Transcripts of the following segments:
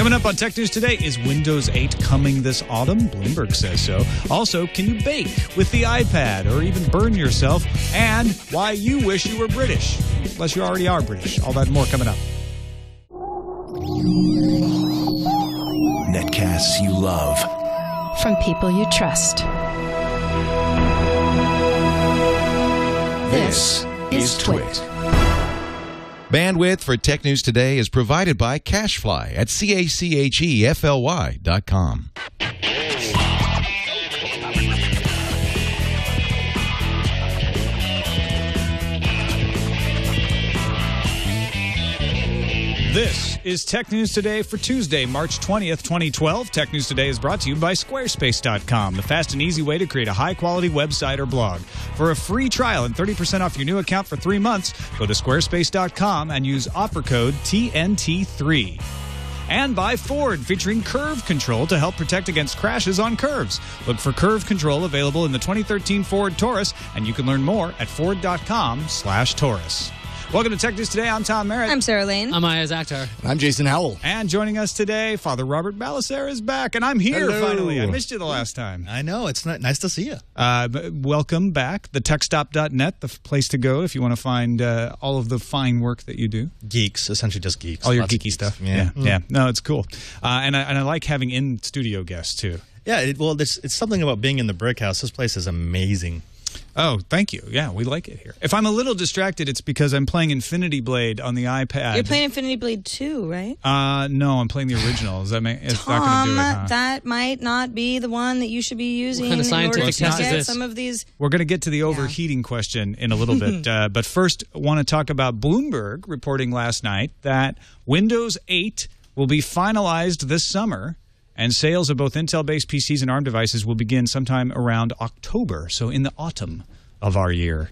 Coming up on Tech News Today, is Windows 8 coming this autumn? Bloomberg says so. Also, can you bake with the iPad or even burn yourself? And why you wish you were British, unless you already are British. All that and more coming up. Netcasts you love. From people you trust. This is TWiT. Bandwidth for Tech News Today is provided by Cachefly at CACHEFLY.com. This is Tech News Today for Tuesday, March 20th, 2012. Tech News Today is brought to you by Squarespace.com, the fast and easy way to create a high-quality website or blog. For a free trial and 30% off your new account for 3 months, go to Squarespace.com and use offer code TNT3. And by Ford, featuring Curve Control to help protect against crashes on curves. Look for Curve Control available in the 2013 Ford Taurus, and you can learn more at Ford.com/Taurus. Welcome to Tech News Today. I'm Tom Merritt. I'm Sarah Lane. I'm Iyaz, Akhtar. I'm Jason Howell. And joining us today, Father Robert Ballecer is back, and I'm here finally. I missed you the last time. I know. It's nice to see you. Welcome back. TheTechStop.net, the place to go if you want to find all of the fine work that you do. Geeks, essentially just geeks. All your geeky stuff. Yeah. No, it's cool. And I like having in-studio guests, too. Yeah, it's something about being in the Brick House. This place is amazing. Oh, thank you. Yeah, we like it here. If I'm a little distracted, it's because I'm playing Infinity Blade on the iPad. You're playing Infinity Blade 2, right? No, I'm playing the original. Is that not going to do it, huh? That might not be the one that you should be using What kind of scientific test is this? Some of these. We're going to get to the overheating question in a little bit. But first, I want to talk about Bloomberg reporting last night that Windows 8 will be finalized this summer. And sales of both Intel-based PCs and ARM devices will begin sometime around October, so in the autumn of our year.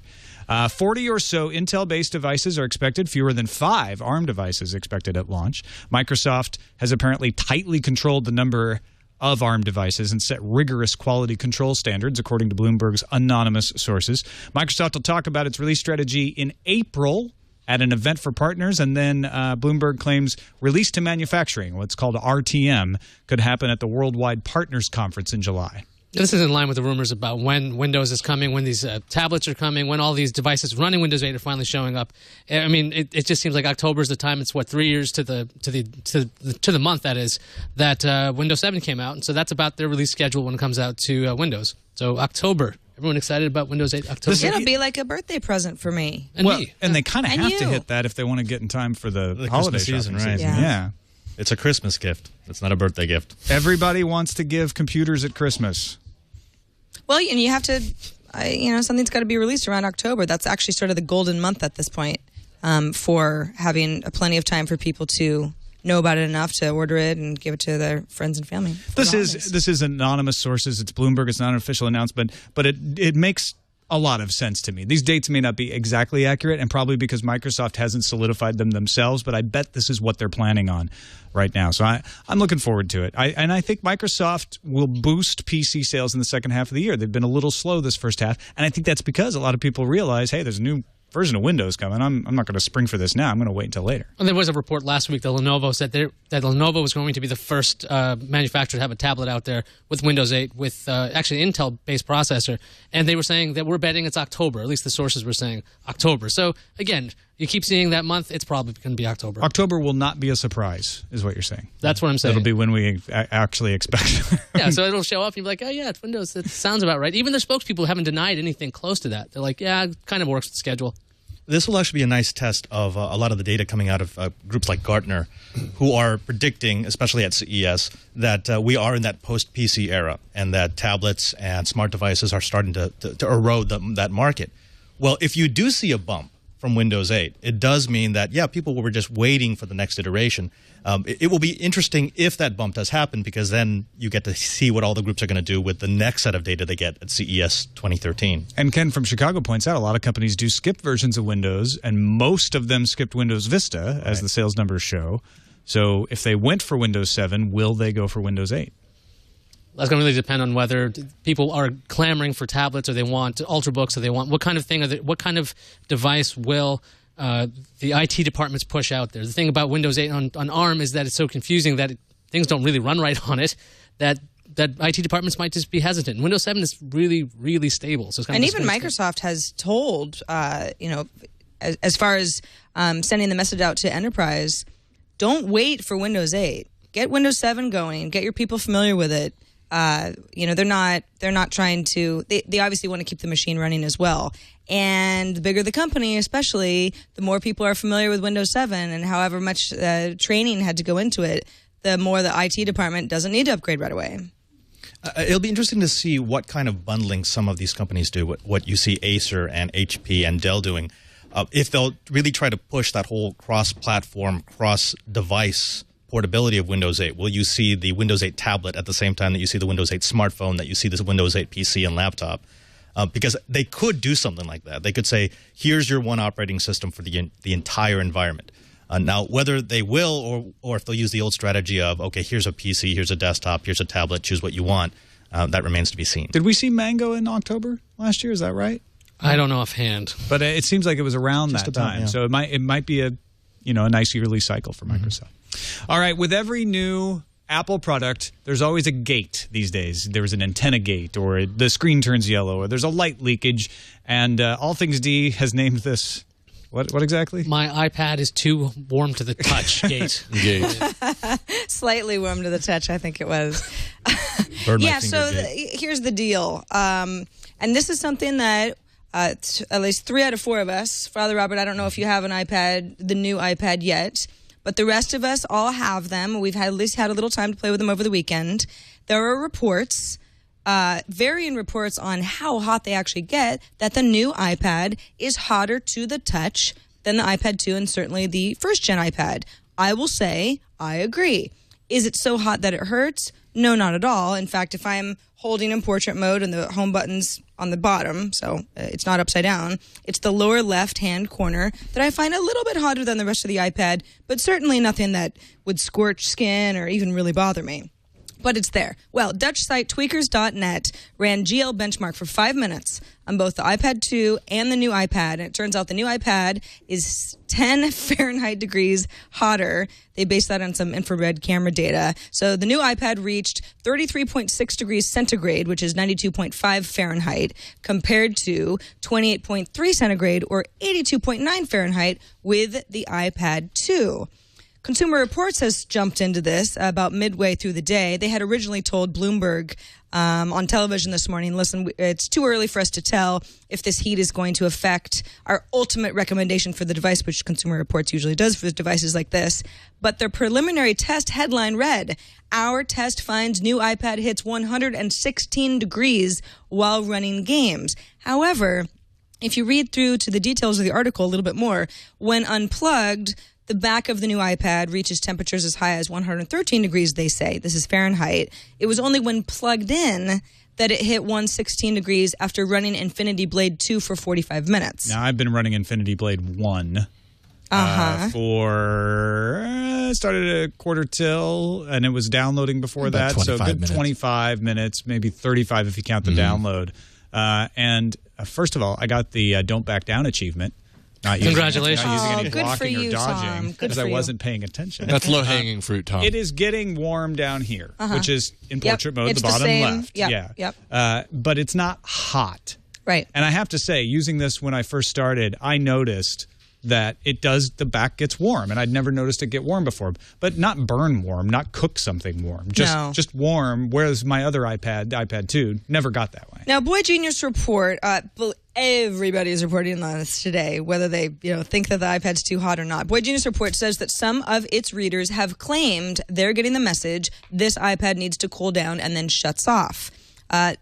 40 or so Intel-based devices are expected, fewer than 5 ARM devices expected at launch. Microsoft has apparently tightly controlled the number of ARM devices and set rigorous quality control standards, according to Bloomberg's anonymous sources. Microsoft will talk about its release strategy in April at an event for partners, and then Bloomberg claims release to manufacturing, what's called RTM, could happen at the Worldwide Partners Conference in July. This is in line with the rumors about when Windows is coming, when these tablets are coming, when all these devices running Windows 8 are finally showing up. I mean, it just seems like October is the time. It's 3 years to the month that is that Windows 7 came out, and so that's about their release schedule when it comes out to Windows. So October. Everyone excited about Windows 8 October? It'll be like a birthday present for me. And me. And they kind of have to hit that if they want to get in time for the holiday season, right? Yeah. Yeah. It's a Christmas gift. It's not a birthday gift. Everybody wants to give computers at Christmas. Well, and you have to, something's got to be released around October. That's actually sort of the golden month at this point for having plenty of time for people to know about it enough to order it and give it to their friends and family. This is anonymous sources. It's Bloomberg. It's not an official announcement, but it makes a lot of sense to me. These dates may not be exactly accurate, and probably because Microsoft hasn't solidified them themselves, but I bet this is what they're planning on right now. So I'm looking forward to it. I think Microsoft will boost PC sales in the second half of the year. They've been a little slow this first half, and I think that's because a lot of people realize, hey, there's a new version of Windows coming. I'm not going to spring for this now. I'm going to wait until later. And there was a report last week that Lenovo said that Lenovo was going to be the first manufacturer to have a tablet out there with Windows 8 with actually an Intel-based processor. And they were saying that we're betting it's October. At least the sources were saying October. So, again, you keep seeing that month, it's probably going to be October. October will not be a surprise, is what you're saying. That's what I'm saying. It'll be when we actually expect. Yeah, so it'll show up, and you'll be like, oh, yeah, it's Windows. That sounds about right. Even their spokespeople haven't denied anything close to that. They're like, yeah, it kind of works with the schedule. This will actually be a nice test of a lot of the data coming out of groups like Gartner, who are predicting, especially at CES, that we are in that post-PC era and that tablets and smart devices are starting to erode that market. Well, if you do see a bump from Windows 8, it does mean that, yeah, people were just waiting for the next iteration. It will be interesting if that bump does happen, because then you get to see what all the groups are going to do with the next set of data they get at CES 2013. And Ken from Chicago points out a lot of companies do skip versions of Windows, and most of them skipped Windows Vista, as the sales numbers show. So if they went for Windows 7, will they go for Windows 8? That's going to really depend on whether people are clamoring for tablets, or they want Ultrabooks, or they want what kind of thing, what kind of device will the IT departments push out there. The thing about Windows 8 on ARM is that it's so confusing that things don't really run right on it, that IT departments might just be hesitant. Windows 7 is really, really stable. So it's kind and of even Microsoft has told, as far as sending the message out to enterprise, don't wait for Windows 8. Get Windows 7 going. Get your people familiar with it. They're not trying to. They obviously want to keep the machine running as well. And the bigger the company, especially, the more people are familiar with Windows 7, and however much training had to go into it, the more the IT department doesn't need to upgrade right away. It'll be interesting to see what kind of bundling some of these companies do, what you see Acer and HP and Dell doing. If they'll really try to push that whole cross-platform, cross-device portability of Windows 8, will you see the Windows 8 tablet at the same time that you see the Windows 8 smartphone, that you see this Windows 8 PC and laptop? Because they could do something like that. They could say, here's your one operating system for the entire environment. Now, whether they will or if they'll use the old strategy of, okay, here's a PC, here's a desktop, here's a tablet, choose what you want, that remains to be seen. Did we see Mango in October last year? Is that right? I don't know offhand. But it seems like it was around Just that about, time. yeah. So it might be a nice yearly cycle for Microsoft. All right, with every new Apple product, there's always a gate these days. There's an antenna gate, or the screen turns yellow, or there's a light leakage. And All Things D has named this. What exactly? My iPad is too warm to the touch gate. Slightly warm to the touch, I think it was. Here's the deal. And this is something that at least 3 out of 4 of us, Father Robert, I don't know if you have an iPad, the new iPad yet, but the rest of us all have them. We've at least had a little time to play with them over the weekend. There are reports, varying reports on how hot they actually get, that the new iPad is hotter to the touch than the iPad 2 and certainly the first-gen iPad. I will say, I agree. Is it so hot that it hurts? No, not at all. In fact, if I'm holding in portrait mode and the home button's on the bottom, so it's not upside down, it's the lower left-hand corner that I find a little bit hotter than the rest of the iPad, but certainly nothing that would scorch skin or even really bother me. But it's there. Well, Dutch site tweakers.net ran GL benchmark for 5 minutes on both the iPad 2 and the new iPad. And it turns out the new iPad is 10 Fahrenheit degrees hotter. They based that on some infrared camera data. So the new iPad reached 33.6 degrees centigrade, which is 92.5 Fahrenheit, compared to 28.3 centigrade or 82.9 Fahrenheit with the iPad 2. Consumer Reports has jumped into this about midway through the day. They had originally told Bloomberg on television this morning, listen, it's too early for us to tell if this heat is going to affect our ultimate recommendation for the device, which Consumer Reports usually does for devices like this. But their preliminary test headline read, our test finds new iPad hits 116 degrees while running games. However, if you read through to the details of the article a little bit more, when unplugged, the back of the new iPad reaches temperatures as high as 113 degrees, they say. This is Fahrenheit. It was only when plugged in that it hit 116 degrees after running Infinity Blade 2 for 45 minutes. Now, I've been running Infinity Blade 1 started a quarter till, and it was downloading before About that. So good minutes. 25 minutes, maybe 35 if you count the download. First of all, I got the Don't Back Down achievement. Congratulations. Not using any good for blocking you, or dodging Tom. Good because for I you. wasn't paying attention. That's low-hanging fruit, Tom. It is getting warm down here, which is in portrait mode, It's the the bottom same. left. Yep. But it's not hot. Right. And I have to say, using this when I first started, I noticed that the back gets warm, and I'd never noticed it get warm before. But not burn warm, not cook something warm. Just warm, whereas my other iPad, the iPad 2, never got that way. Now, Boy Genius Report, everybody is reporting on this today, whether they think that the iPad's too hot or not. Boy Genius Report says that some of its readers have claimed they're getting the message, this iPad needs to cool down and then shuts off.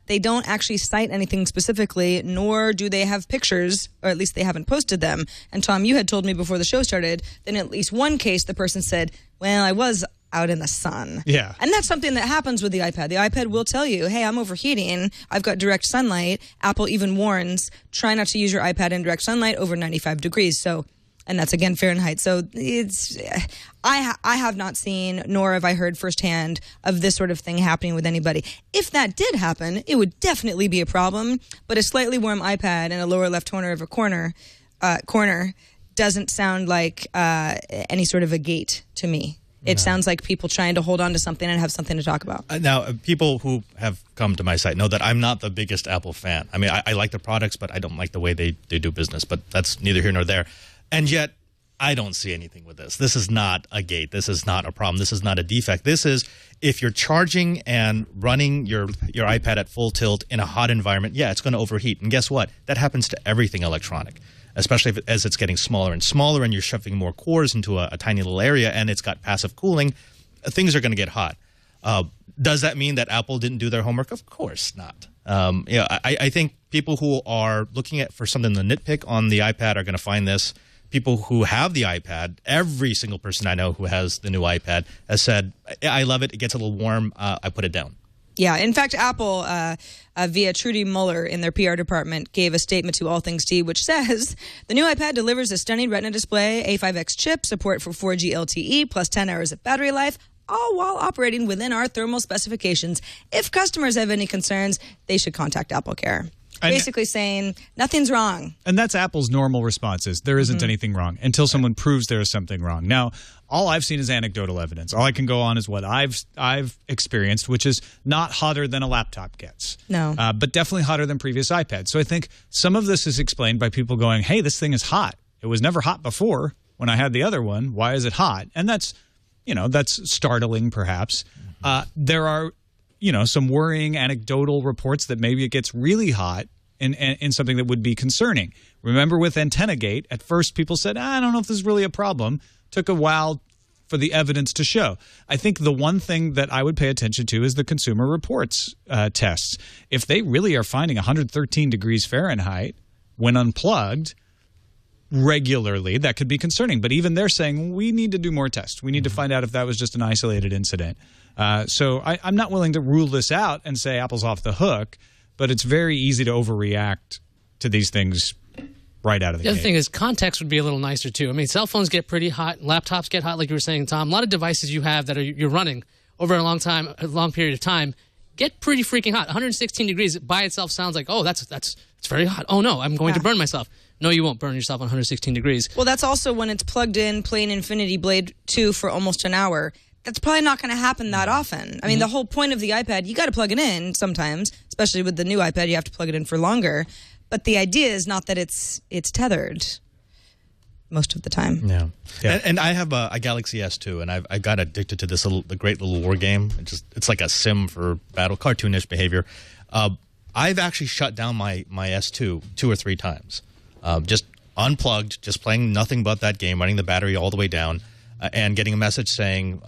They don't actually cite anything specifically, nor do they have pictures, or at least they haven't posted them. And Tom, you had told me before the show started that in at least one case, the person said, well, I was out in the sun. Yeah. And that's something that happens with the iPad. The iPad will tell you, hey, I'm overheating. I've got direct sunlight. Apple even warns, try not to use your iPad in direct sunlight over 95 degrees. And that's, again, Fahrenheit. So I have not seen, nor have I heard firsthand of this sort of thing happening with anybody. If that did happen, it would definitely be a problem. But a slightly warm iPad in a lower left corner of a corner doesn't sound like any sort of a gate to me. It sounds like people trying to hold on to something and have something to talk about. Now, people who have come to my site know that I'm not the biggest Apple fan. I mean, I like the products, but I don't like the way they do business. But that's neither here nor there. And yet, I don't see anything with this. This is not a gate. This is not a problem. This is not a defect. This is if you're charging and running your iPad at full tilt in a hot environment, yeah, it's going to overheat. And guess what? That happens to everything electronic, especially as it's getting smaller and smaller and you're shoving more cores into a tiny little area and it's got passive cooling, things are going to get hot. Does that mean that Apple didn't do their homework? Of course not. I think people who are looking for something to nitpick on the iPad are going to find this. People who have the iPad, every single person I know who has the new iPad has said, I love it. It gets a little warm. I put it down. Yeah. In fact, Apple, via Trudy Muller in their PR department, gave a statement to All Things D, which says, the new iPad delivers a stunning Retina display, A5X chip, support for 4G LTE, plus 10 hours of battery life, all while operating within our thermal specifications. If customers have any concerns, they should contact AppleCare. Basically saying nothing's wrong. And that's Apple's normal response is there isn't anything wrong until someone proves there is something wrong. Now, all I've seen is anecdotal evidence. All I can go on is what I've experienced, which is not hotter than a laptop gets. No. But definitely hotter than previous iPads. So I think some of this is explained by people going, hey, this thing is hot. It was never hot before when I had the other one. Why is it hot? And that's startling perhaps. There are some worrying anecdotal reports that maybe it gets really hot in something that would be concerning. Remember with AntennaGate, at first people said, I don't know if this is really a problem. Took a while for the evidence to show. I think the one thing that I would pay attention to is the Consumer Reports tests. If they really are finding 113 degrees Fahrenheit when unplugged regularly, that could be concerning. But even they're saying, we need to do more tests. We need to find out if that was just an isolated incident. So I'm not willing to rule this out and say Apple's off the hook, but it's very easy to overreact to these things right out of the gate. The other thing is context would be a little nicer, too. I mean, cell phones get pretty hot. Laptops get hot, like you were saying, Tom. A lot of devices you have that you're running over a long period of time get pretty freaking hot. 116 degrees by itself sounds like, oh, it's very hot. Oh, no, I'm going to burn myself. No, you won't burn yourself on 116 degrees. Well, that's also when it's plugged in, playing Infinity Blade 2 for almost an hour. That's probably not going to happen that often. I mean, the whole point of the iPad, you got to plug it in sometimes, especially with the new iPad, you have to plug it in for longer. But the idea is not that it's tethered most of the time. Yeah. And I have a Galaxy S2, and I got addicted to the great little war game. It's like a sim for battle, cartoonish behavior. I've actually shut down my S2 2 or 3 times. Just unplugged, just playing nothing but that game, running the battery all the way down, and getting a message saying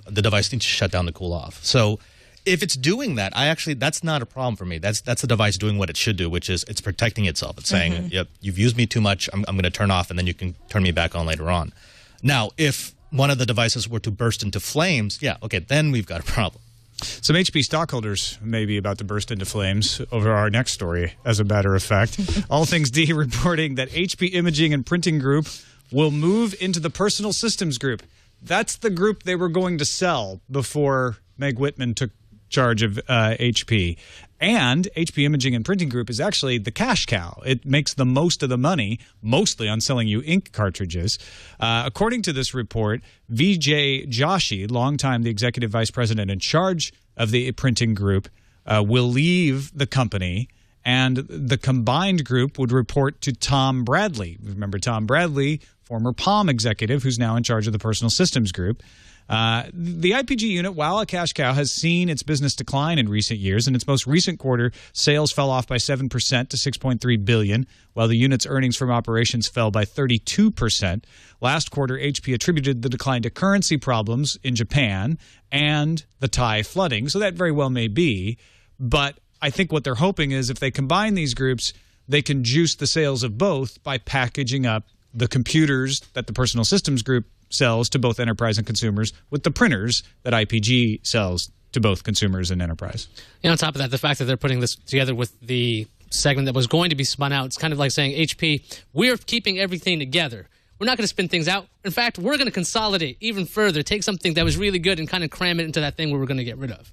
the device needs to shut down to cool off. So if it's doing that, that's not a problem for me. That's the device doing what it should do, which is it's protecting itself. It's saying, yep, you've used me too much, I'm going to turn off, and then you can turn me back on later on. Now, if one of the devices were to burst into flames, yeah, okay, then we've got a problem. Some HP stockholders may be about to burst into flames over our next story, as a matter of fact. All Things D reporting that HP Imaging and Printing Group will move into the Personal Systems Group. That's the group they were going to sell before Meg Whitman took charge of HP. And HP Imaging and Printing Group is actually the cash cow. It makes the most of the money, mostly on selling you ink cartridges. According to this report, Vijay Joshi, longtime the executive vice president in charge of the printing group, will leave the company, and the combined group would report to Tom Bradley. Remember Tom Bradley, former Palm executive, who's now in charge of the Personal Systems Group. The IPG unit, while a cash cow, has seen its business decline in recent years. In its most recent quarter, sales fell off by 7% to $6.3 billion, while the unit's earnings from operations fell by 32%. Last quarter, HP attributed the decline to currency problems in Japan and the Thai flooding, so that very well may be. But I think what they're hoping is if they combine these groups, they can juice the sales of both by packaging up the computers that the Personal Systems Group sells to both enterprise and consumers with the printers that IPG sells to both consumers and enterprise. And on top of that, the fact that they're putting this together with the segment that was going to be spun out, it's kind of like saying, HP, we're keeping everything together. We're not going to spin things out. In fact, we're going to consolidate even further, take something that was really good and kind of cram it into that thing we were going to get rid of.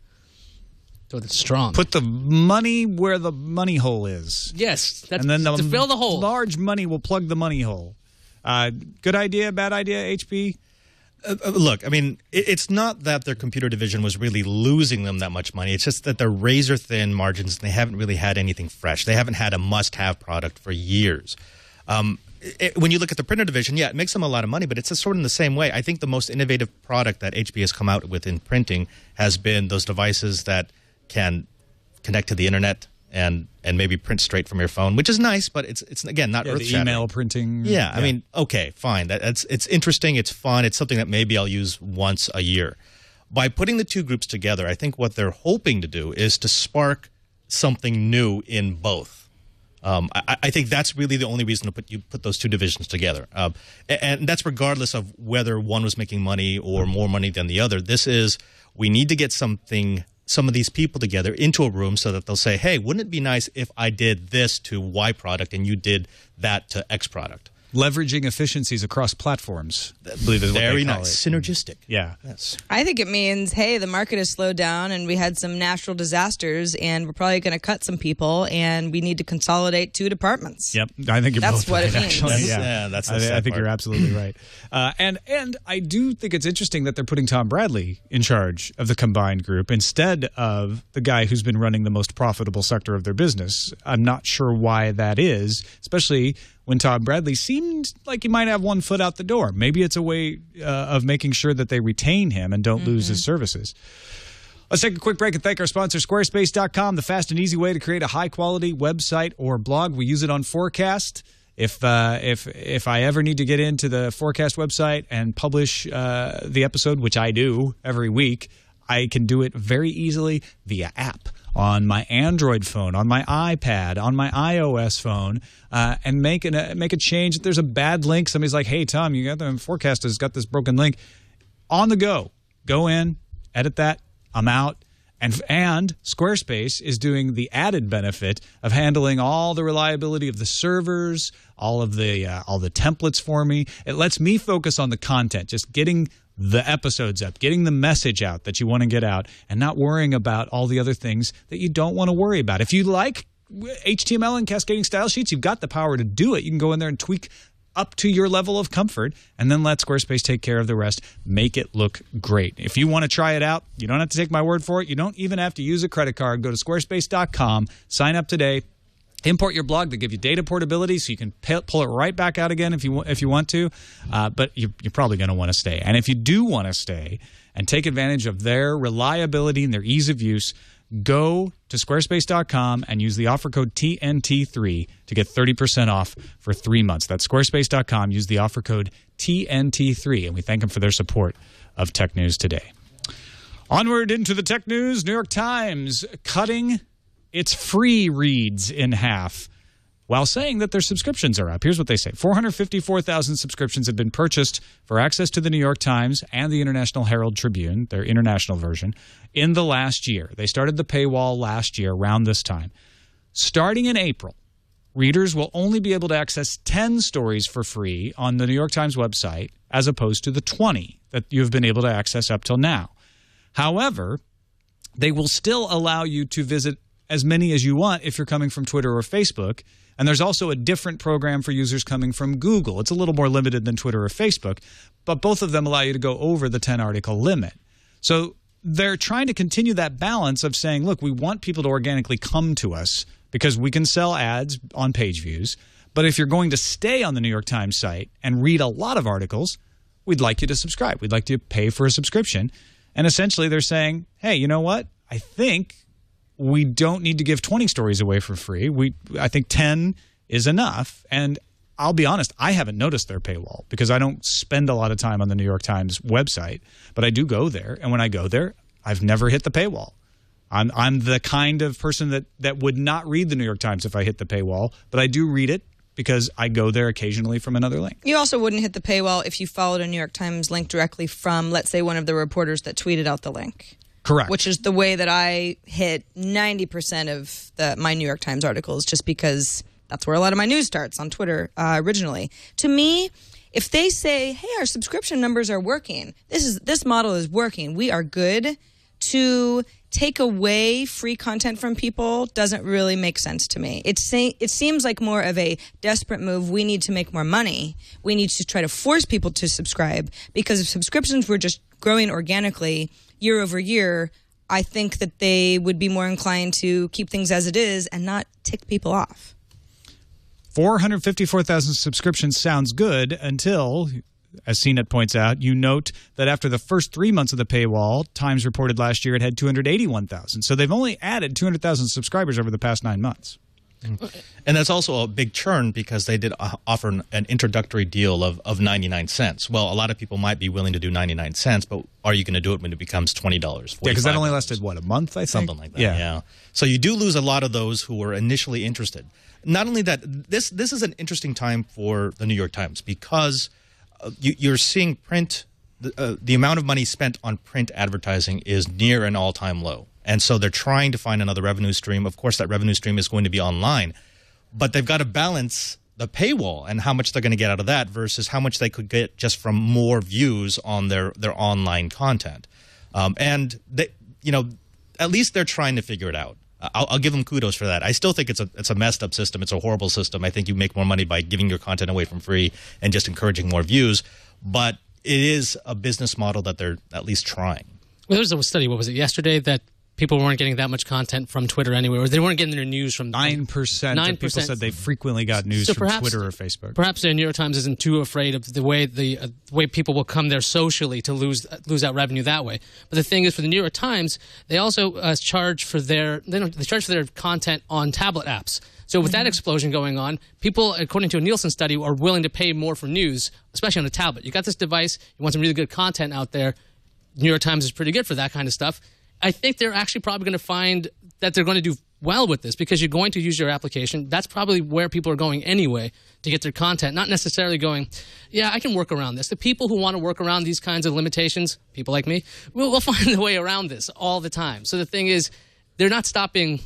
So it's strong. Put the money where the money hole is. Yes. That's and then to fill the hole. Large money will plug the money hole. Good idea, bad idea, HP? Look, I mean, it's not that their computer division was really losing them that much money. It's just that they're razor-thin margins, and they haven't really had anything fresh. They haven't had a must-have product for years. When you look at the printer division, yeah, it makes them a lot of money, but it's sort of in the same way. I think the most innovative product that HP has come out with in printing has been those devices that can connect to the internet and maybe print straight from your phone, which is nice, but it's again not earth-shattering. The email printing. Yeah, I mean, okay, fine. It's interesting. It's fun. It's something that maybe I'll use once a year. By putting the two groups together, I think what they're hoping to do is to spark something new in both. I think that's really the only reason to put those two divisions together, and that's regardless of whether one was making money or more money than the other. This is, we need to get some of these people together into a room so that they'll say, hey, wouldn't it be nice if I did this to Y product and you did that to X product? Leveraging efficiencies across platforms, I believe is what very they call nice. it. Synergistic. Yeah. Yes. I think it means, hey, the market has slowed down and we had some natural disasters and we're probably going to cut some people and we need to consolidate two departments. Yep. I think you're That's both what right, it means. actually. That's the I sad think part. you're absolutely right. And I do think it's interesting that they're putting Tom Bradley in charge of the combined group instead of the guy who's been running the most profitable sector of their business. I'm not sure why that is, especially when Tom Bradley seemed like he might have one foot out the door. Maybe it's a way of making sure that they retain him and don't lose his services. Let's take a quick break and thank our sponsor, Squarespace.com, the fast and easy way to create a high-quality website or blog. We use it on Forecast. If I ever need to get into the Forecast website and publish the episode, which I do every week, I can do it very easily via app on my Android phone, on my iPad, on my iOS phone, and make a change. If there's a bad link, somebody's like, hey, Tom, you got the Forecast has got this broken link. On the go. Go in, edit that, I'm out. And Squarespace is doing the added benefit of handling all the reliability of the servers, all the templates for me. It lets me focus on the content, just getting the episodes up, getting the message out that you want to get out, and not worrying about all the other things that you don't want to worry about. If you like HTML and cascading style sheets, you've got the power to do it. You can go in there and tweak up to your level of comfort, and then let Squarespace take care of the rest. Make it look great. If you want to try it out, you don't have to take my word for it. You don't even have to use a credit card. Go to squarespace.com, sign up today. Import your blog. They give you data portability, so you can pull it right back out again if you want to. But you're probably going to want to stay. And if you do want to stay and take advantage of their reliability and their ease of use, go to squarespace.com and use the offer code TNT3 to get 30% off for 3 months. That's squarespace.com. Use the offer code TNT3. And we thank them for their support of Tech News Today. Onward into the tech news. New York Times cutting its free reads in half while saying that their subscriptions are up. Here's what they say. 454,000 subscriptions have been purchased for access to the New York Times and the International Herald Tribune, their international version, in the last year. They started the paywall last year around this time. Starting in April, readers will only be able to access 10 stories for free on the New York Times website as opposed to the 20 that you've been able to access up till now. However, they will still allow you to visit as many as you want if you're coming from Twitter or Facebook. And there's also a different program for users coming from Google. It's a little more limited than Twitter or Facebook, but both of them allow you to go over the 10-article limit. So they're trying to continue that balance of saying, look, we want people to organically come to us because we can sell ads on page views. But if you're going to stay on the New York Times site and read a lot of articles, we'd like you to subscribe. We'd like you to pay for a subscription. And essentially they're saying, hey, you know what? I think we don't need to give 20 stories away for free. I think 10 is enough. And I'll be honest, I haven't noticed their paywall because I don't spend a lot of time on the New York Times website, but I do go there. And when I go there, I've never hit the paywall. I'm the kind of person that would not read the New York Times if I hit the paywall, but I do read it because I go there occasionally from another link. You also wouldn't hit the paywall if you followed a New York Times link directly from, let's say, one of the reporters that tweeted out the link. Correct. Which is the way that I hit 90% of my New York Times articles, just because that's where a lot of my news starts, on Twitter originally. To me, if they say, hey, our subscription numbers are working, this model is working, we are good to take away free content from people doesn't really make sense to me. It seems like more of a desperate move. We need to make more money. We need to try to force people to subscribe, because if subscriptions were just growing organically year over year, I think that they would be more inclined to keep things as it is and not tick people off. 454,000 subscriptions sounds good until, as CNET points out, you note that after the first 3 months of the paywall, Times reported last year it had 281,000. So they've only added 200,000 subscribers over the past 9 months. And that's also a big churn, because they did offer an introductory deal of 99 cents. Well, a lot of people might be willing to do 99 cents, but are you going to do it when it becomes $20? $45? Yeah, because that only lasted, what, a month, I think? Something like that, yeah. So you do lose a lot of those who were initially interested. Not only that, this is an interesting time for the New York Times, because you're seeing print, the amount of money spent on print advertising is near an all-time low. And so they're trying to find another revenue stream. Of course, that revenue stream is going to be online. But they've got to balance the paywall and how much they're going to get out of that versus how much they could get just from more views on their online content. And they, at least they're trying to figure it out. I'll give them kudos for that. I still think it's a messed up system. It's a horrible system. I think you make more money by giving your content away from free and just encouraging more views. But it is a business model that they're at least trying. Well, there was a study, what was it, yesterday, that people weren't getting that much content from Twitter anyway, or they weren't getting their news from 9% of people said they frequently got news from Twitter or Facebook. Perhaps the New York Times isn't too afraid of the way people will come there socially to lose out revenue that way. But the thing is, for the New York Times, they also charge for their content on tablet apps. So with that explosion going on, people, according to a Nielsen study, are willing to pay more for news, especially on a tablet. You got this device, you want some really good content out there. New York Times is pretty good for that kind of stuff. I think they're actually probably going to find that they're going to do well with this, because you're going to use your application. That's probably where people are going anyway to get their content, not necessarily going, yeah, I can work around this. The people who want to work around these kinds of limitations, people like me, we'll find a way around this all the time. So the thing is, they're not stopping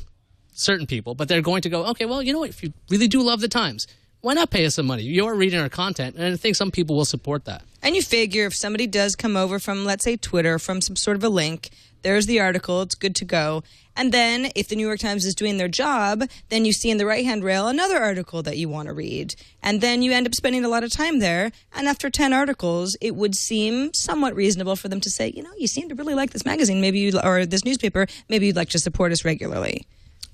certain people, but they're going to go, okay, well, you know what? If you really do love the Times, why not pay us some money? You're reading our content, and I think some people will support that. And you figure if somebody does come over from, let's say, Twitter, from some sort of a link, there's the article, it's good to go. And then if the New York Times is doing their job, then you see in the right-hand rail another article that you want to read. And then you end up spending a lot of time there. And after 10 articles, it would seem somewhat reasonable for them to say, you seem to really like this magazine, or this newspaper, maybe you'd like to support us regularly.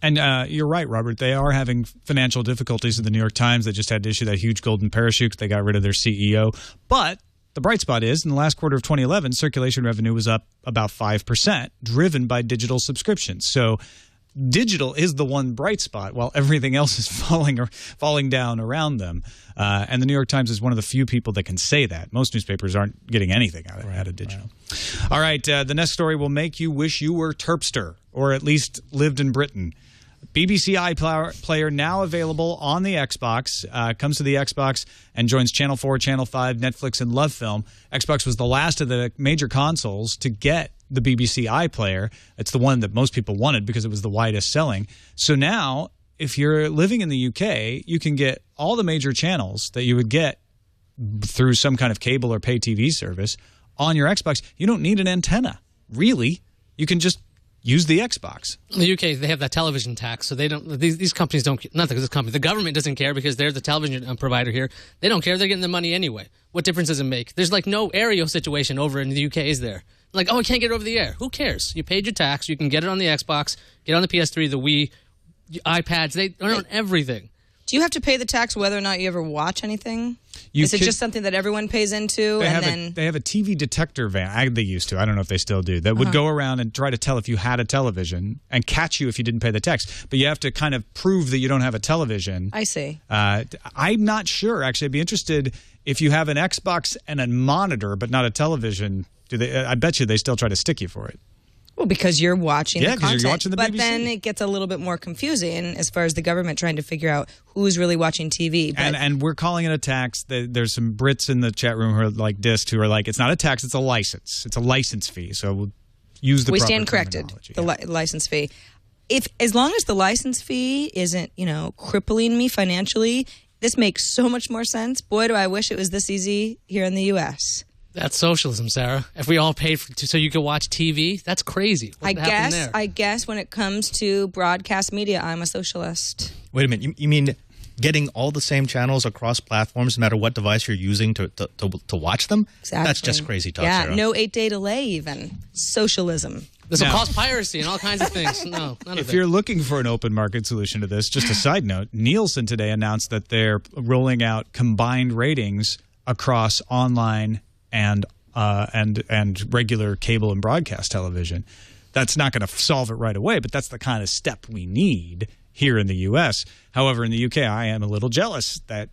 And you're right, Robert. They are having financial difficulties at the New York Times. They just had to issue that huge golden parachute because they got rid of their CEO. But the bright spot is, in the last quarter of 2011, circulation revenue was up about 5%, driven by digital subscriptions. So digital is the one bright spot, while everything else is falling down around them. And the New York Times is one of the few people that can say that. Most newspapers aren't getting anything out of digital. Right. All right, the next story will make you wish you were Terpster, or at least lived in Britain. BBC iPlayer now available on the Xbox, comes to the Xbox and joins Channel 4, Channel 5, Netflix, and LoveFilm. Xbox was the last of the major consoles to get the BBC iPlayer. It's the one that most people wanted because it was the widest selling. So now, if you're living in the UK, you can get all the major channels that you would get through some kind of cable or pay TV service on your Xbox. You don't need an antenna, really. You can just use the Xbox. In the UK, they have that television tax, so they don't. These companies don't. Not this company. The government doesn't care because they're the television provider here. They don't care. They're getting the money anyway. What difference does it make? There's like no Aereo situation over in the UK, is there? Like, oh, I can't get it over the air. Who cares? You paid your tax. You can get it on the Xbox, get it on the PS3, the Wii, iPads. They own everything. Do you have to pay the tax whether or not you ever watch anything? Is it just something that everyone pays into? They have a TV detector van. They used to. I don't know if they still do. That would go around and try to tell if you had a television and catch you if you didn't pay the tax. But you have to kind of prove that you don't have a television. I see. I'm not sure. Actually, I'd be interested if you have an Xbox and a monitor but not a television. I bet you they still try to stick you for it. Well, because you're watching the content. Yeah, because you're watching the BBC. But then it gets a little bit more confusing as far as the government trying to figure out who's really watching TV. But and we're calling it a tax. There's some Brits in the chat room who are like dissed, who are like, it's not a tax, it's a license. It's a license fee. So we'll use the proper stand corrected, the license fee. As long as the license fee isn't, crippling me financially, this makes so much more sense. Boy, do I wish it was this easy here in the U.S. That's socialism, Sarah. If we all paid so you could watch TV, that's crazy. What would happen there? I guess when it comes to broadcast media, I'm a socialist. Wait a minute. You mean getting all the same channels across platforms, no matter what device you're using to watch them? Exactly. That's just crazy talk, Yeah, Sarah. no 8-day delay even. Socialism. This will cause piracy and all kinds of things. No, none of If it. you're looking for an open market solution to this, just a side note, Nielsen today announced that they're rolling out combined ratings across online and regular cable and broadcast television. That's not going to solve it right away, but that's the kind of step we need here in the U.S. However, in the U.K., I am a little jealous that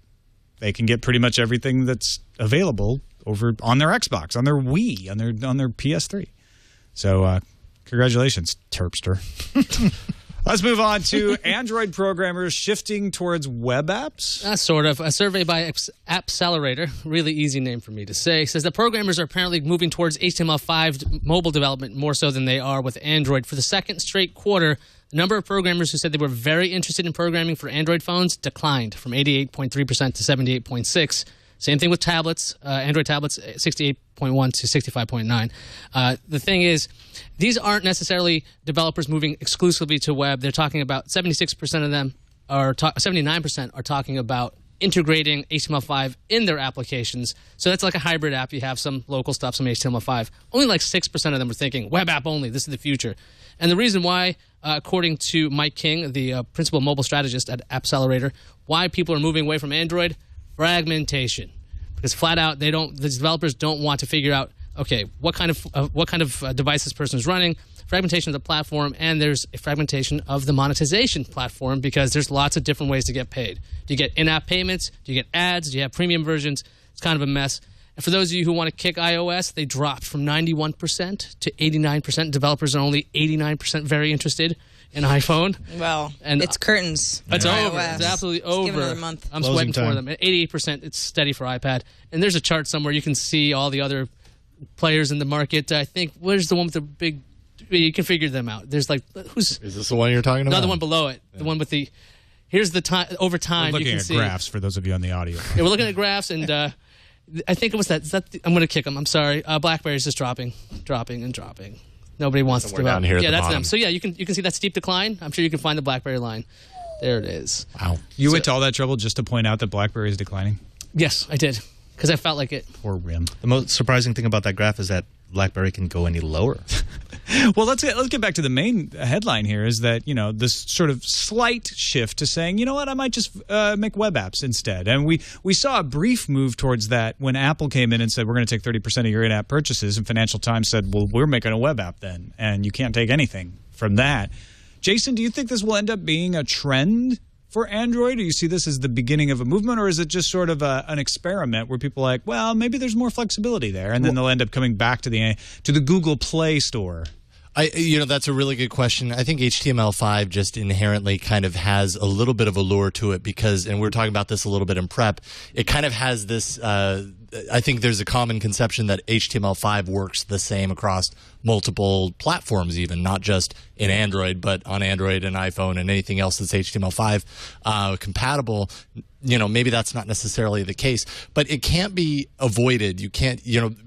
they can get pretty much everything that's available over on their Xbox, on their Wii, on their PS3. So congratulations, Terpster. Let's move on to Android programmers shifting towards web apps. Sort of. A survey by Appcelerator, really easy name for me to say, says that programmers are apparently moving towards HTML5 mobile development more so than they are with Android. For the second straight quarter, the number of programmers who said they were very interested in programming for Android phones declined from 88.3% to 78.6%. Same thing with tablets, Android tablets, 68.1 to 65.9. The thing is, these aren't necessarily developers moving exclusively to web. They're talking about 76% of them are 79% are talking about integrating HTML5 in their applications. So that's like a hybrid app. You have some local stuff, some HTML5. Only like 6% of them are thinking web app only. This is the future. And the reason why, according to Mike King, the principal mobile strategist at Appcelerator, why people are moving away from Android, fragmentation. Because flat out, the developers don't want to figure out, okay, what kind of device this person is running, fragmentation of the platform, and there's a fragmentation of the monetization platform because there's lots of different ways to get paid. Do you get in-app payments? Do you get ads? Do you have premium versions? It's kind of a mess. And for those of you who want to kick iOS, they dropped from 91% to 89%. Developers are only 89% very interested in iPhone. Well, and it's curtains. It's for over. iOS. It's absolutely Just give it over. another month. I'm Closing sweating time. for them. At 88%, it's steady for iPad. And there's a chart somewhere you can see all the other players in the market. I think, where's the one with the big... You can figure them out. There's like... Is this the one you're talking about? No, the one below it. Yeah. The one with the... Here's the time... Over time, We're looking you can at see... graphs for those of you on the audio. Yeah, we're looking at graphs, and I think it was that... I'm going to kick them. I'm sorry. BlackBerry's just dropping. Nobody wants to down here at the that's bottom. them. So yeah, you can see that steep decline. I'm sure you can find the BlackBerry line. There it is. Wow. You went to all that trouble just to point out that BlackBerry is declining? Yes, I did. Because I felt like it. Poor RIM. The most surprising thing about that graph is that BlackBerry can go any lower. Well, let's get back to the main headline here is that, this sort of slight shift to saying, you know what, I might just make web apps instead. And we saw a brief move towards that when Apple came in and said, we're going to take 30% of your in-app purchases. And Financial Times said, well, we're making a web app then. And you can't take anything from that. Jason, do you think this will end up being a trend for Android? Do you see this as the beginning of a movement, or is it just sort of an experiment where people are like, well, maybe there's more flexibility there, and then they'll end up coming back to the Google Play Store? That's a really good question. I think HTML5 just inherently kind of has a little bit of a lure to it because, and we were talking about this a little bit in prep, it kind of has this, I think there's a common conception that HTML5 works the same across multiple platforms even, not just in Android, but on Android and iPhone and anything else that's HTML5 compatible. Maybe that's not necessarily the case, but it can't be avoided. You can't,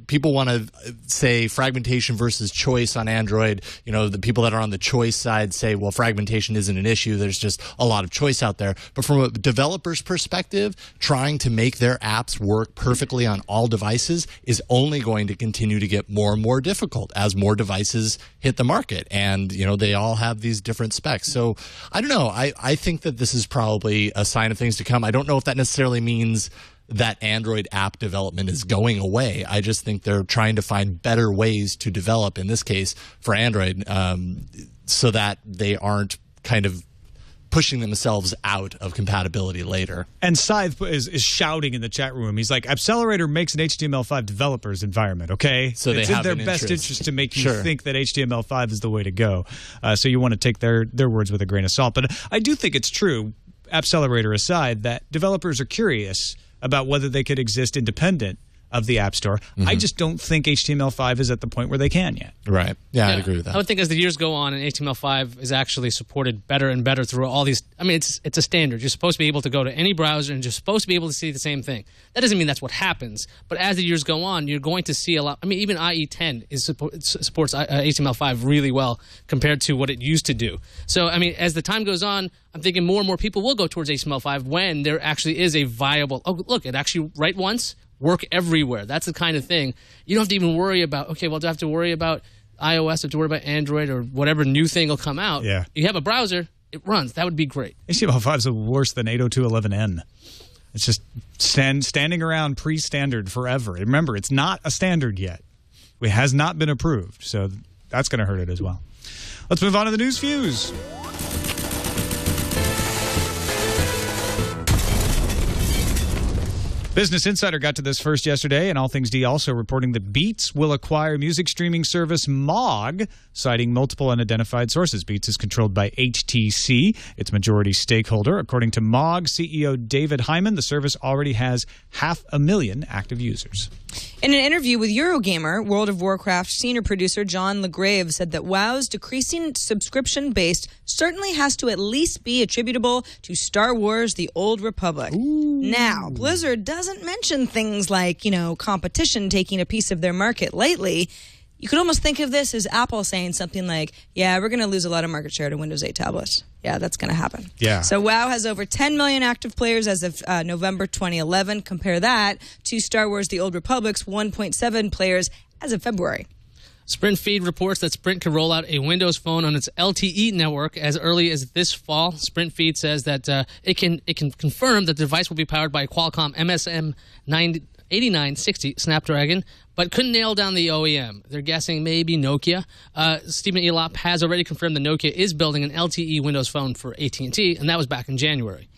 people want to say fragmentation versus choice on Android. The people that are on the choice side say, well, fragmentation isn't an issue. There's just a lot of choice out there. But from a developer's perspective, trying to make their apps work perfectly on all devices is only going to continue to get more and more difficult as more devices hit the market. And, they all have these different specs. So I don't know. I think that this is probably a sign of things to come. I don't know if that necessarily means that Android app development is going away. I just think they're trying to find better ways to develop, in this case, for Android, so that they aren't kind of pushing themselves out of compatibility later. And Scythe is shouting in the chat room. He's like, Appcelerator makes an HTML5 developer's environment, okay? So they it's have in their an best interest. interest to make you Sure. think that HTML5 is the way to go. So you want to take their words with a grain of salt. But I do think it's true, Appcelerator aside, that developers are curious about whether they could exist independent of the App Store. I just don't think HTML5 is at the point where they can yet. Right. Yeah, I'd agree with that. I would think as the years go on and HTML5 is actually supported better and better through all these. I mean, it's a standard. You're supposed to be able to go to any browser and you're supposed to be able to see the same thing. That doesn't mean that's what happens. But as the years go on, you're going to see a lot. I mean, even IE10 supports HTML5 really well compared to what it used to do. So, I mean, as the time goes on, I'm thinking more and more people will go towards HTML5 when there actually is a viable. Oh, look, it actually write once. Work everywhere. That's the kind of thing. You don't have to even worry about, okay, well, do I have to worry about iOS, have to worry about Android, or whatever new thing will come out? Yeah. You have a browser, it runs. That would be great. HTML5 is worse than 802.11n. It's just standing around pre-standard forever. Remember, it's not a standard yet. It has not been approved, so that's going to hurt it as well. Let's move on to the news fuse. Business Insider got to this first yesterday, and All Things D also reporting that Beats will acquire music streaming service Mog, citing multiple unidentified sources. Beats is controlled by HTC, its majority stakeholder. According to Mog CEO David Hyman, the service already has 500,000 active users. In an interview with Eurogamer, World of Warcraft senior producer John LeGrave said that WoW's decreasing subscription base certainly has to at least be attributable to Star Wars: The Old Republic. Now, Blizzard doesn't mention things like, competition taking a piece of their market lately. You could almost think of this as Apple saying something like, yeah, we're going to lose a lot of market share to Windows 8 tablets. Yeah, that's going to happen. Yeah. So WoW has over 10 million active players as of November 2011. Compare that to Star Wars: The Old Republic's 1.7 players as of February. Sprint Feed reports that Sprint could roll out a Windows Phone on its LTE network as early as this fall. Sprint Feed says that it can confirm that the device will be powered by a Qualcomm MSM 8960 Snapdragon, but couldn't nail down the OEM. They're guessing maybe Nokia. Stephen Elop has already confirmed that Nokia is building an LTE Windows Phone for AT&T, and that was back in January.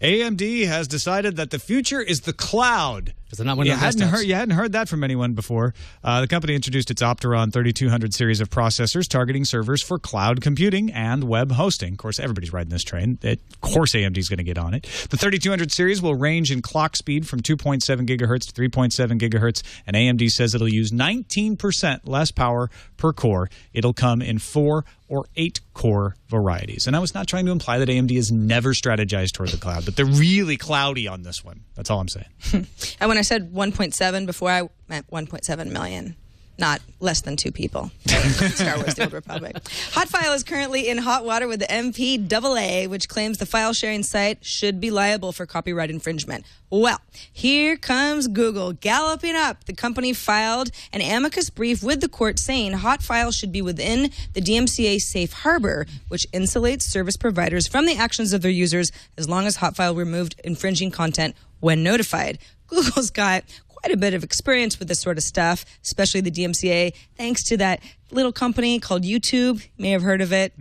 AMD has decided that the future is the cloud. Because they're not Windows desktops. You hadn't heard that from anyone before. The company introduced its Opteron 3200 series of processors targeting servers for cloud computing and web hosting. Of course, everybody's riding this train. Of course, AMD is going to get on it. The 3200 series will range in clock speed from 2.7 gigahertz to 3.7 gigahertz, and AMD says it'll use 19% less power per core. It'll come in 4 or 8 core varieties. And I was not trying to imply that AMD has never strategized toward the cloud, but they're really cloudy on this one. That's all I'm saying. And when I said 1.7 before, I meant 1.7 million. Not less than 2 people. Star Wars: The Old Republic. Hotfile is currently in hot water with the MPAA, which claims the file-sharing site should be liable for copyright infringement. Well, here comes Google galloping up. The company filed an amicus brief with the court saying Hotfile should be within the DMCA safe harbor, which insulates service providers from the actions of their users as long as Hotfile removed infringing content when notified. Google's got quite a bit of experience with this sort of stuff, especially the DMCA, thanks to that little company called YouTube. You may have heard of it.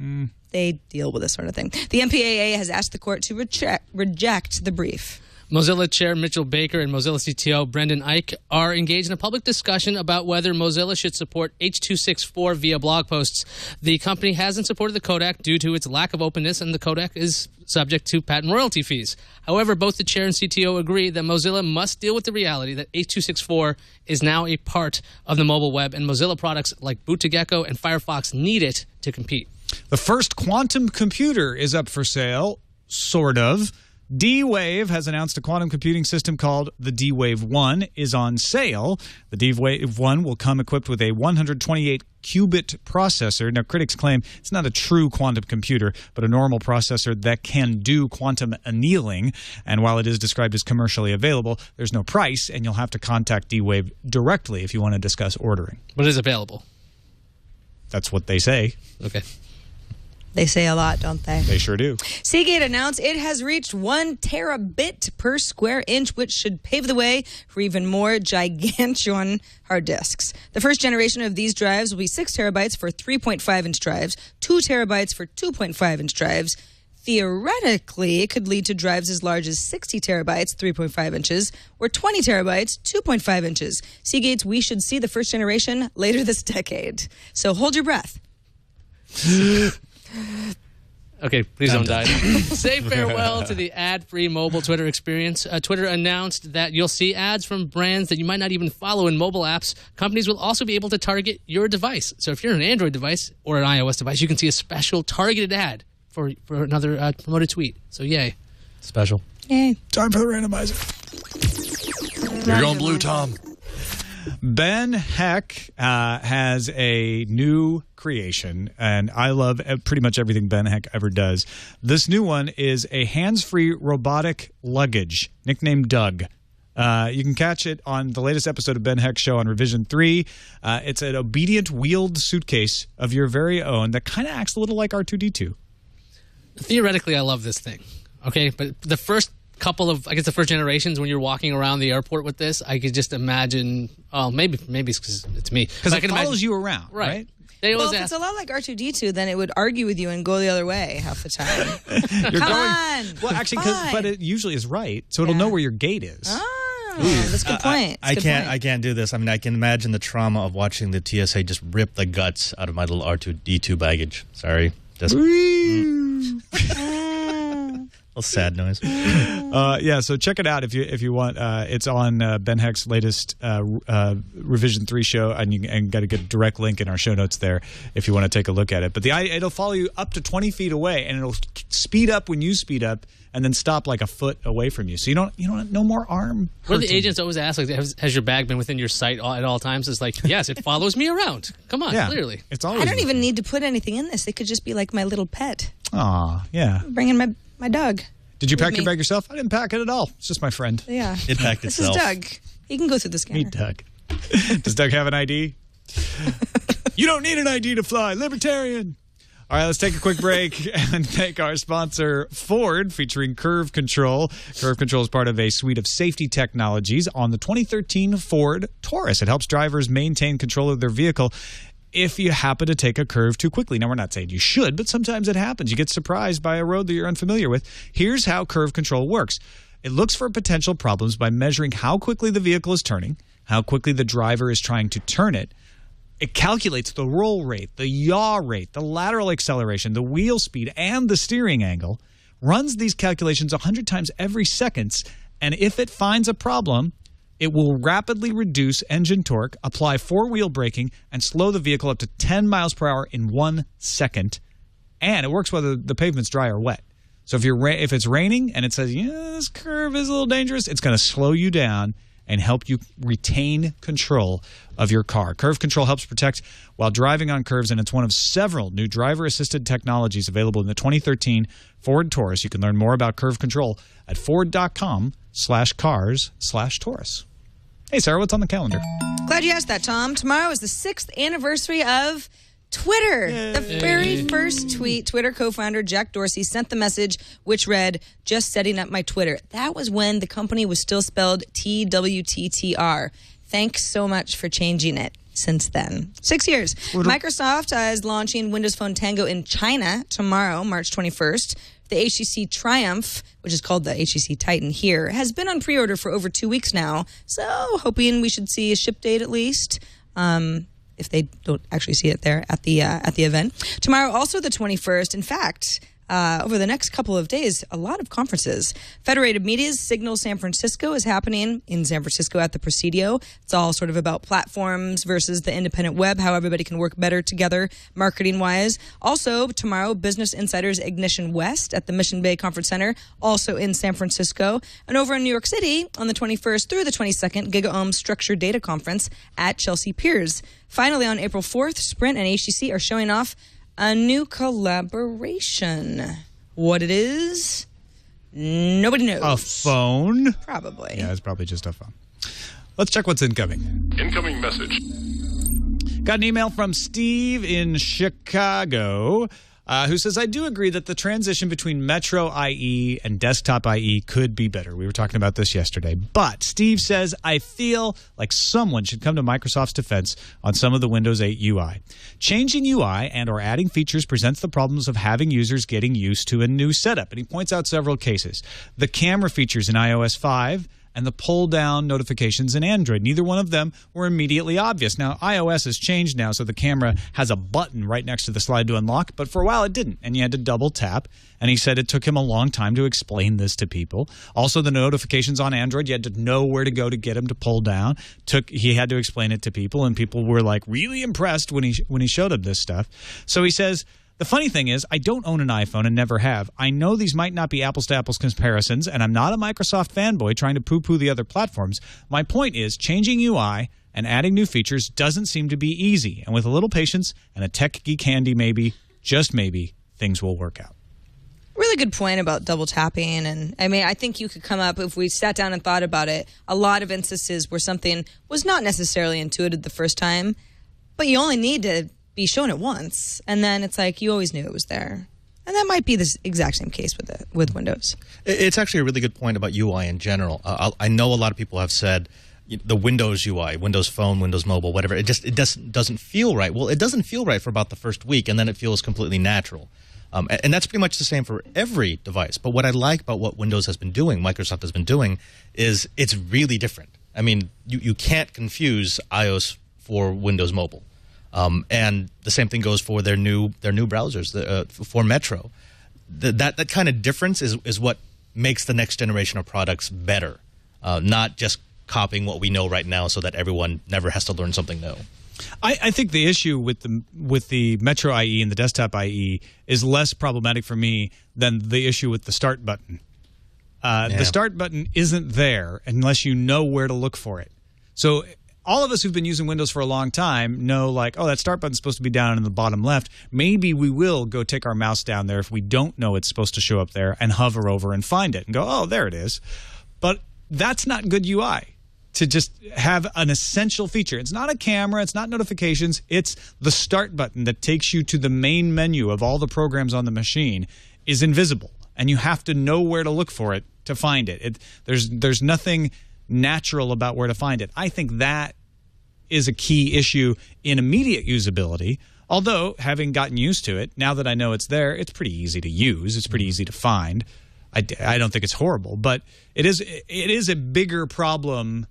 They deal with this sort of thing. The MPAA has asked the court to reject the brief. Mozilla Chair Mitchell Baker and Mozilla CTO Brendan Eich are engaged in a public discussion about whether Mozilla should support H.264 via blog posts. The company hasn't supported the codec due to its lack of openness, and the codec is subject to patent royalty fees. However, both the chair and CTO agree that Mozilla must deal with the reality that H.264 is now a part of the mobile web, and Mozilla products like Boot2Gecko and Firefox need it to compete. The first quantum computer is up for sale, sort of. D-Wave has announced a quantum computing system called the D-Wave 1 is on sale. The D-Wave 1 will come equipped with a 128-qubit processor. Now, critics claim it's not a true quantum computer, but a normal processor that can do quantum annealing. And while it is described as commercially available, there's no price, and you'll have to contact D-Wave directly if you want to discuss ordering. But it is available. That's what they say. Okay. They say a lot, don't they? They sure do. Seagate announced it has reached 1 terabit per square inch, which should pave the way for even more gigantuan hard disks. The first generation of these drives will be 6 terabytes for 3.5-inch drives, 2 terabytes for 2.5-inch drives. Theoretically, it could lead to drives as large as 60 terabytes, 3.5 inches, or 20 terabytes, 2.5 inches. Seagate's we should see the first generation later this decade. So hold your breath. Okay, please don't die. Say farewell to the ad-free mobile Twitter experience. Twitter announced that you'll see ads from brands that you might not even follow in mobile apps. Companies will also be able to target your device. So if you're an Android device or an iOS device, you can see a special targeted ad for another promoted tweet. So yay. Special. Yay. Time for the randomizer. You're going blue, Tom. Ben Heck has a new creation, and I love pretty much everything Ben Heck ever does. This new one is a hands-free robotic luggage, nicknamed Doug. You can catch it on the latest episode of Ben Heck's show on Revision 3. It's an obedient wheeled suitcase of your very own that kind of acts a little like R2-D2. Theoretically, I love this thing. Okay, but the first couple of, I guess the first generations when you're walking around the airport with this, I could just imagine, maybe it's because it's me. Because it follows you around, right? They always Well, if it's a lot like R2-D2, then it would argue with you and go the other way half the time. Come on. Well, actually, but it usually is right, so it'll know where your gate is. Oh, that's a good point. I can't do this. I mean, I can imagine the trauma of watching the TSA just rip the guts out of my little R2-D2 baggage. Sorry. Just, little sad noise. So check it out if you want. It's on Ben Heck's latest Revision 3 show, and you got a good direct link in our show notes there if you want to take a look at it. But it'll follow you up to 20 feet away, and it'll speed up when you speed up, and then stop like a foot away from you. So you don't no more arm. What the agents always ask, like, has your bag been within your sight at all times? It's like, yes, it follows me around. Come on, clearly. It's always. I don't even need to put anything in this. It could just be like my little pet. Aw, yeah. Bringing my dog. Did you pack your bag yourself? I didn't pack it at all. It's just my friend. Yeah. It packed itself. This is Doug. He can go through the scanner. Meet Doug. Does Doug have an ID? You don't need an ID to fly. Libertarian. All right, let's take a quick break and thank our sponsor, Ford, featuring Curve Control. Curve Control is part of a suite of safety technologies on the 2013 Ford Taurus. It helps drivers maintain control of their vehicle if you happen to take a curve too quickly. Now, we're not saying you should, but sometimes it happens. You get surprised by a road that you're unfamiliar with. Here's how Curve Control works. It looks for potential problems by measuring how quickly the vehicle is turning, how quickly the driver is trying to turn it. It calculates the roll rate, the yaw rate, the lateral acceleration, the wheel speed, and the steering angle, runs these calculations 100 times every second, and if it finds a problem, it will rapidly reduce engine torque, apply four-wheel braking, and slow the vehicle up to 10 miles per hour in 1 second. And it works whether the pavement's dry or wet. So if it's raining and it says, this curve is a little dangerous, it's going to slow you down and help you retain control of your car. Curve Control helps protect while driving on curves, and it's one of several new driver-assisted technologies available in the 2013 Ford Taurus. You can learn more about Curve Control at ford.com/cars/Taurus. Hey, Sarah, what's on the calendar? Glad you asked that, Tom. Tomorrow is the 6th anniversary of Twitter. Yay. The very first tweet, Twitter co-founder Jack Dorsey sent the message which read, "Just setting up my Twitter." That was when the company was still spelled TWiTR. Thanks so much for changing it since then. 6 years. Microsoft is launching Windows Phone Tango in China tomorrow, March 21st. The HTC Triumph, which is called the HTC Titan here, has been on pre-order for over 2 weeks now. So hoping we should see a ship date at least. If they don't actually see it there at the event. Tomorrow, also the 21st. In fact, over the next couple of days, a lot of conferences. Federated Media's Signal San Francisco is happening in San Francisco at the Presidio. It's all sort of about platforms versus the independent web, how everybody can work better together marketing-wise. Also, tomorrow, Business Insider's Ignition West at the Mission Bay Conference Center, also in San Francisco. And over in New York City, on the 21st through the 22nd, GigaOM Structured Data Conference at Chelsea Piers. Finally, on April 4th, Sprint and HTC are showing off a new collaboration. What it is, nobody knows. A phone? Probably. Yeah, it's probably just a phone. Let's check what's incoming. Incoming message. Got an email from Steve in Chicago who says, I do agree that the transition between Metro IE and Desktop IE could be better. We were talking about this yesterday. But Steve says, I feel like someone should come to Microsoft's defense on some of the Windows 8 UI. Changing UI and or adding features presents the problems of having users getting used to a new setup. And he points out several cases. The camera features in iOS 5 and the pull-down notifications in Android. Neither one of them were immediately obvious. Now, iOS has changed now, so the camera has a button right next to the slide to unlock, but for a while it didn't, and you had to double tap. And he said it took him a long time to explain this to people. Also, the notifications on Android, you had to know where to go to get them to pull down. He had to explain it to people, and people were like really impressed when he showed them this stuff. So he says, the funny thing is, I don't own an iPhone and never have. I know these might not be apples-to-apples comparisons, and I'm not a Microsoft fanboy trying to poo-poo the other platforms. My point is, changing UI and adding new features doesn't seem to be easy. And with a little patience and a tech geek handy maybe, just maybe, things will work out. Really good point about double tapping. And I mean, I think you could come up, if we sat down and thought about it, a lot of instances where something was not necessarily intuitive the first time, but you only need to be shown it once, and then it's like you always knew it was there. And that might be the exact same case with Windows. It's actually a really good point about UI in general. I know a lot of people have said the Windows UI, Windows Phone, Windows Mobile, whatever, it doesn't feel right. Well, it doesn't feel right for about the first week, and then it feels completely natural. And that's pretty much the same for every device. But what I like about what Windows has been doing, Microsoft has been doing, is it's really different. I mean, you can't confuse iOS for Windows Mobile. And the same thing goes for their new browsers for Metro. That kind of difference is what makes the next generation of products better, not just copying what we know right now so that everyone never has to learn something new. I think the issue with the Metro IE and the desktop IE is less problematic for me than the issue with the start button. The start button isn't there unless you know where to look for it. So all of us who've been using Windows for a long time know, like, oh, that start button's supposed to be down in the bottom left. Maybe we will go take our mouse down there if we don't know it's supposed to show up there and hover over and find it and go, oh, there it is. But that's not good UI. To just have an essential feature. It's not a camera, it's not notifications, it's the start button that takes you to the main menu of all the programs on the machine is invisible, and you have to know where to look for it to find it. There's nothing natural about where to find it. I think that is a key issue in immediate usability, although having gotten used to it, now that I know it's there, it's pretty easy to use, it's pretty easy to find. I don't think it's horrible, but it is a bigger problem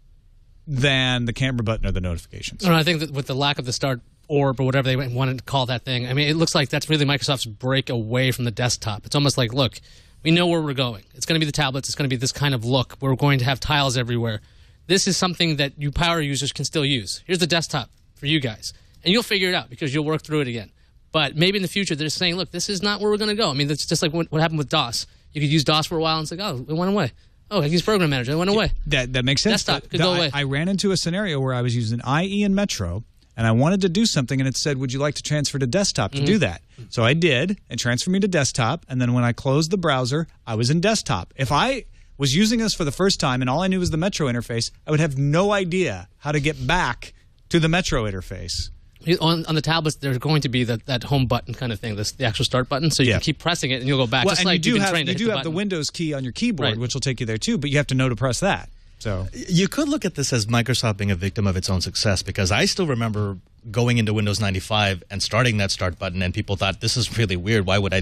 than the camera button or the notifications. I think that with the lack of the start orb or whatever they wanted to call that thing, I mean, it looks like that's really Microsoft's break away from the desktop. It's almost like, look, we know where we're going. It's going to be the tablets. It's going to be this kind of look. We're going to have tiles everywhere. This is something that you power users can still use. Here's the desktop for you guys. And you'll figure it out because you'll work through it again. But maybe in the future, they're saying, look, this is not where we're going to go. I mean, that's just like what happened with DOS. You could use DOS for a while and it's like, oh, it went away. Oh, I use Program Manager. It went away. That makes sense. Desktop could go away. I ran into a scenario where I was using IE and Metro, and I wanted to do something, and it said, would you like to transfer to desktop to do that? So I did, and transferred me to desktop, and then when I closed the browser, I was in desktop. If I was using this for the first time and all I knew was the Metro interface, I would have no idea how to get back to the Metro interface. On the tablets, there's going to be that home button kind of thing, the actual start button, so you can keep pressing it and you'll go back. Well, just and like you do have the Windows key on your keyboard, right, which will take you there too, but you have to know to press that. So you could look at this as Microsoft being a victim of its own success, because I still remember going into Windows 95 and starting that start button, and people thought, this is really weird. Why would I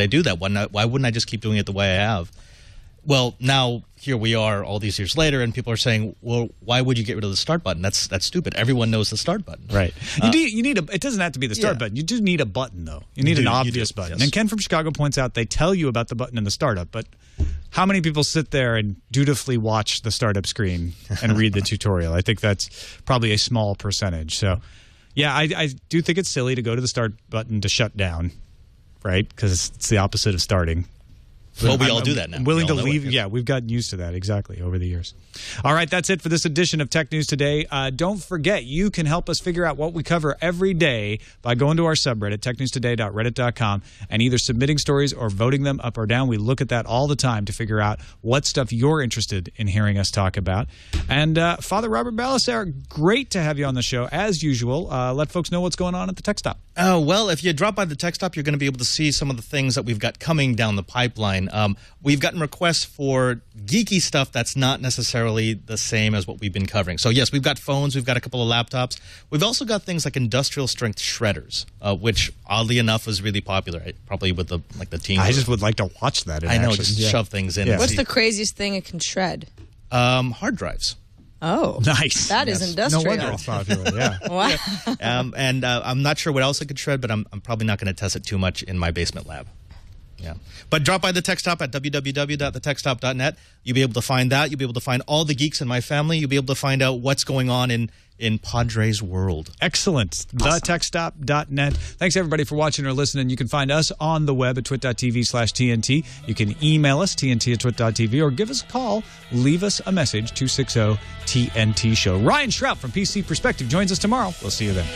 do that? Why wouldn't I just keep doing it the way I have? Well, now here we are all these years later, and people are saying, well, why would you get rid of the start button? That's stupid. Everyone knows the start button. Right. You need it doesn't have to be the start button. You do need a button, though. You need an obvious button. Yes. And Ken from Chicago points out they tell you about the button in the startup, but how many people sit there and dutifully watch the startup screen and read the tutorial? I think that's probably a small percentage. So, yeah, I do think it's silly to go to the start button to shut down, right? Because it's the opposite of starting. Well, we all do that now. I'm willing to leave. Yeah, we've gotten used to that exactly over the years. All right, that's it for this edition of Tech News Today. Don't forget, you can help us figure out what we cover every day by going to our subreddit, technewstoday.reddit.com, and either submitting stories or voting them up or down. We look at that all the time to figure out what stuff you're interested in hearing us talk about. And Father Robert Ballecer, great to have you on the show, as usual. Let folks know what's going on at the Tech Stop. Well, if you drop by the Tech Stop, you're going to be able to see some of the things that we've got coming down the pipeline. We've gotten requests for geeky stuff that's not necessarily the same as what we've been covering. So, yes, we've got phones, we've got a couple of laptops. We've also got things like industrial-strength shredders, which, oddly enough, was really popular, probably with the teens. I just would like to watch that in I know, action. just shove things in. Yeah. What's the craziest thing it can shred? Hard drives. Oh, Nice. That is industrial. No wonder it's popular. Yeah. Wow. And I'm not sure what else I could shred, but I'm probably not going to test it too much in my basement lab. Yeah. But drop by the Tech Stop at www.thetechstop.net. You'll be able to find that. You'll be able to find all the geeks in my family. You'll be able to find out what's going on in Padre's world. Excellent. Awesome. TheTechStop.net. Thanks, everybody, for watching or listening. You can find us on the web at twit.tv/TNT. You can email us, tnt@twit.tv, or give us a call. Leave us a message, 260-TNT-SHOW. Ryan Schraub from PC Perspective joins us tomorrow. We'll see you then.